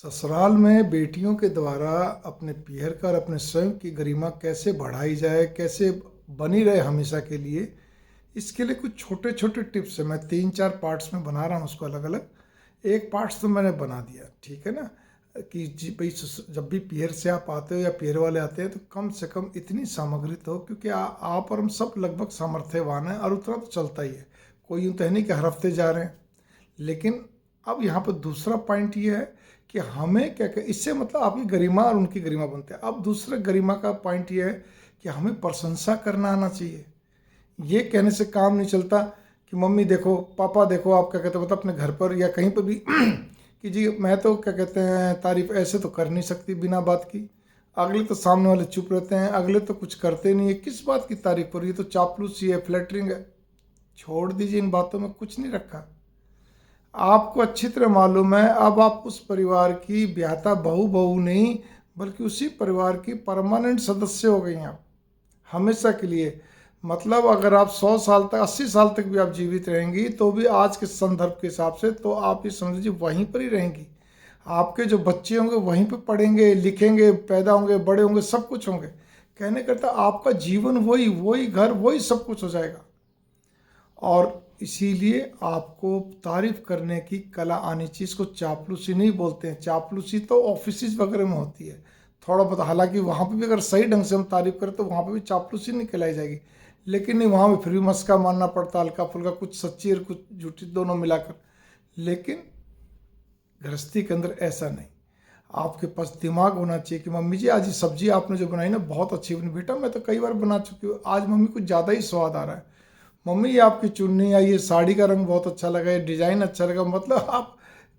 ससुराल में बेटियों के द्वारा अपने पीहर का और अपने स्वयं की गरिमा कैसे बढ़ाई जाए, कैसे बनी रहे हमेशा के लिए, इसके लिए कुछ छोटे छोटे टिप्स हैं। मैं 3-4 पार्ट्स में बना रहा हूँ उसको अलग अलग। एक पार्ट्स तो मैंने बना दिया, ठीक है ना, कि जी भाई जब भी पीहर से आप आते हो या पीहर वाले आते हैं तो कम से कम इतनी सामग्री तो हो, क्योंकि आप और हम सब लगभग सामर्थ्यवान हैं और उतना तो चलता ही है। कोई यूँ तो है नहीं कि हर हफ्ते जा रहे हैं। लेकिन अब यहाँ पर दूसरा पॉइंट ये है कि हमें क्या क्या इससे मतलब आपकी गरिमा और उनकी गरिमा बनते हैं। अब दूसरा गरिमा का पॉइंट ये है कि हमें प्रशंसा करना आना चाहिए। ये कहने से काम नहीं चलता कि मम्मी देखो, पापा देखो, आप क्या कहते हो, मतलब अपने घर पर या कहीं पर भी कि जी मैं तो क्या कहते हैं तारीफ ऐसे तो कर नहीं सकती बिना बात की। अगले तो सामने वाले चुप रहते हैं, अगले तो कुछ करते नहीं है, किस बात की तारीफ पर, ये तो चापलूसी है, फ्लैटरिंग है। छोड़ दीजिए, इन बातों में कुछ नहीं रखा। आपको अच्छी तरह मालूम है अब आप उस परिवार की ब्याहता बहू नहीं, बल्कि उसी परिवार की परमानेंट सदस्य हो गई हैं आप, हमेशा के लिए। मतलब अगर आप 100 साल तक, 80 साल तक भी आप जीवित रहेंगी तो भी आज के संदर्भ के हिसाब से तो आप ये समझ लीजिए वहीं पर ही रहेंगी। आपके जो बच्चे होंगे वहीं पर पढ़ेंगे, लिखेंगे, पैदा होंगे, बड़े होंगे, सब कुछ होंगे। कहने करता आपका जीवन वही वही घर वही सब कुछ हो जाएगा। और इसीलिए आपको तारीफ करने की कला आनी चाहिए। इसको चापलूसी नहीं बोलते हैं, चापलूसी तो ऑफिस वगैरह में होती है थोड़ा बहुत। हालांकि वहाँ पे भी अगर सही ढंग से हम तारीफ करें तो वहाँ पे भी चापलूसी नहीं कहलाई जाएगी, लेकिन नहीं, वहाँ पे फिर भी मस्का मारना पड़ता, हल्का फुल्का, कुछ सच्ची और कुछ झूठी दोनों मिलाकर। लेकिन गृहस्थी के अंदर ऐसा नहीं। आपके पास दिमाग होना चाहिए कि मम्मी जी आज ये सब्जी आपने जो बनाई ना बहुत अच्छी बनी, बेटा मैं तो कई बार बना चुकी हूँ, आज मम्मी कुछ ज़्यादा ही स्वाद आ रहा है। मम्मी ये आपकी चुन्नी या ये साड़ी का रंग बहुत अच्छा लगा, ये डिज़ाइन अच्छा लगा। मतलब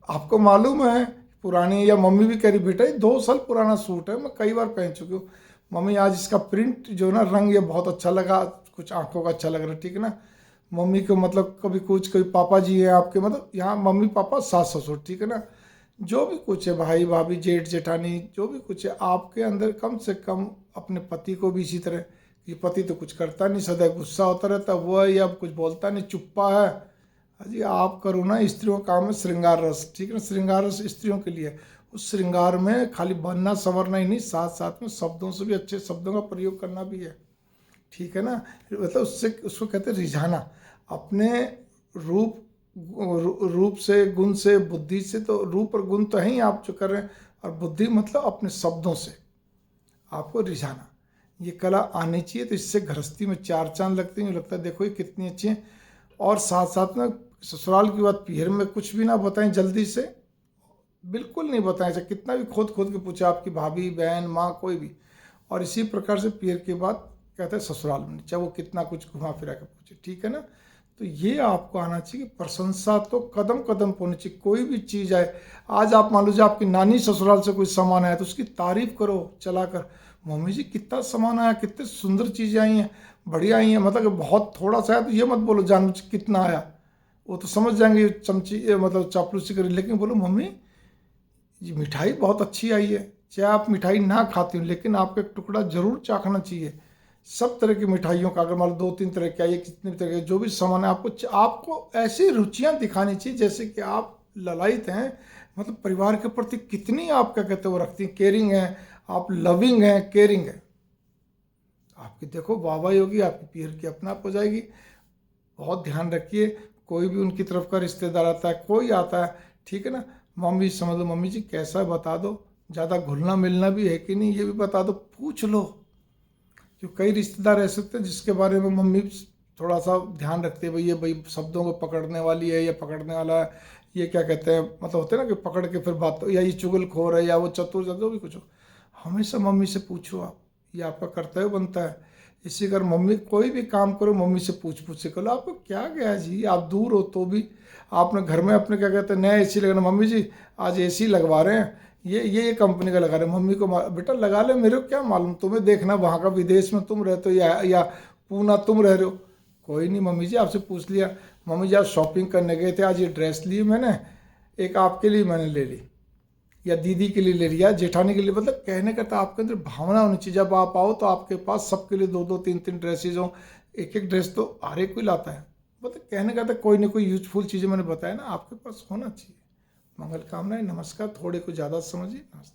आपको मालूम है पुरानी, या मम्मी भी कह रही बेटा ये 2 साल पुराना सूट है, मैं कई बार पहन चुकी हूँ। मम्मी आज इसका प्रिंट जो है ना, रंग ये बहुत अच्छा लगा, कुछ आंखों का अच्छा लग रहा है, ठीक है ना। मम्मी को मतलब कभी कुछ, कोई पापा जी हैं आपके, मतलब यहाँ मम्मी पापा सास ससुर, ठीक है ना, जो भी कुछ है, भाई भाभी जेठ जेठानी, जो भी कुछ है आपके अंदर, कम से कम अपने पति को भी इसी तरह कि पति तो कुछ करता नहीं, सदैव गुस्सा होता रहता, वो है या कुछ बोलता नहीं, चुप्पा है। अजी आप करो ना, स्त्रियों का काम है श्रृंगार रस, ठीक है ना, श्रृंगार रस स्त्रियों के लिए। उस श्रृंगार में खाली बनना संवरना ही नहीं, साथ साथ में शब्दों से भी, अच्छे शब्दों का प्रयोग करना भी है, ठीक है ना। मतलब उससे उसको कहते हैं रिझाना अपने रूप, रूप से, गुण से, बुद्धि से, तो रूप और गुण तो है ही आप जो कर रहे हैं, और बुद्धि मतलब अपने शब्दों से आपको रिझाना, ये कला आनी चाहिए। तो इससे गृहस्थी में 4 चांद लगते हैं, लगता है देखो ये कितनी अच्छी है। और साथ साथ में ससुराल की बात पीहर में कुछ भी ना बताएं जल्दी से, बिल्कुल नहीं बताएं, चाहे कितना भी खोद खोद के पूछे आपकी भाभी बहन माँ कोई भी। और इसी प्रकार से पीहर की बात कहते हैं ससुराल में, चाहे वो कितना कुछ घुमा फिरा के पूछे, ठीक है ना। तो ये आपको आना चाहिए कि प्रशंसा तो कदम कदम पर होनी चाहिए। कोई भी चीज़ आए, आज आप मान लीजिए आपकी नानी ससुराल से कोई सामान आया तो उसकी तारीफ करो चलाकर, मम्मी जी कितना सामान आया, कितने सुंदर चीज़ें आई हैं, बढ़िया आई हैं। मतलब कि बहुत थोड़ा सा है तो ये मत बोलो जानबूझ के कितना आया, वो तो समझ जाएंगे चमची मतलब चापलूसी करी। लेकिन बोलो मम्मी ये मिठाई बहुत अच्छी आई है, चाहे आप मिठाई ना खाती हो लेकिन आपको एक टुकड़ा जरूर चाखना चाहिए। सब तरह की मिठाइयों का, अगर मान लो 2-3 तरह की आई है, कितने भी तरह के जो भी सामान है, आपको ऐसी रुचियां दिखानी चाहिए जैसे कि आप ललायत हैं, मतलब परिवार के प्रति कितनी आप क्या कहते हो रखती हैं, केयरिंग है, आप लविंग हैं, केयरिंग है। आपकी देखो वाहवाही होगी, आपकी पीहर की अपना आप हो जाएगी। बहुत ध्यान रखिए, कोई भी उनकी तरफ का रिश्तेदार आता है, कोई आता है, ठीक है ना, मम्मी समझ लो मम्मी जी कैसा है बता दो, ज़्यादा घुलना मिलना भी है कि नहीं ये भी बता दो, पूछ लो। क्योंकि कई रिश्तेदार ऐसे होते हैं जिसके बारे में मम्मी थोड़ा सा ध्यान रखते हैं, भाई ये भाई शब्दों को पकड़ने वाली है या पकड़ने वाला है, ये क्या कहते हैं, मतलब होते हैं ना कि पकड़ के फिर बात, या ये चुगलखोर है या वो चतुर, जो भी कुछ हो, हमेशा मम्मी से पूछो आप, ये आपका कर्तव्य बनता है। इसी कर मम्मी कोई भी काम करो मम्मी से पूछ पूछ के करो। आपको क्या गया जी, आप दूर हो तो भी आपने घर में अपने क्या कहते हैं नया एसी लगाना, मम्मी जी आज एसी लगवा रहे हैं, ये कंपनी का लगा रहे हैं। मम्मी को बेटा लगा ले, मेरे को क्या मालूम, तुम्हें देखना वहाँ का, विदेश में तुम रहते हो या पूना तुम रह रहे हो। कोई नहीं मम्मी जी आपसे पूछ लिया। मम्मी जी आज शॉपिंग करने गए थे, आज ये ड्रेस ली मैंने, एक आपके लिए मैंने ले ली, या दीदी के लिए ले लिया, जेठानी के लिए। मतलब कहने का तो आपके अंदर भावना होनी चाहिए, जब आप आओ तो आपके पास सबके लिए 2-2 3-3 ड्रेसेज हो, एक एक ड्रेस तो हर एक कोई लाता है। मतलब कहने का तो कोई ना कोई यूजफुल चीज़ें मैंने बताया ना, आपके पास होना चाहिए। मंगल कामनाएं। नमस्कार। थोड़े को ज़्यादा समझिए। नमस्ते।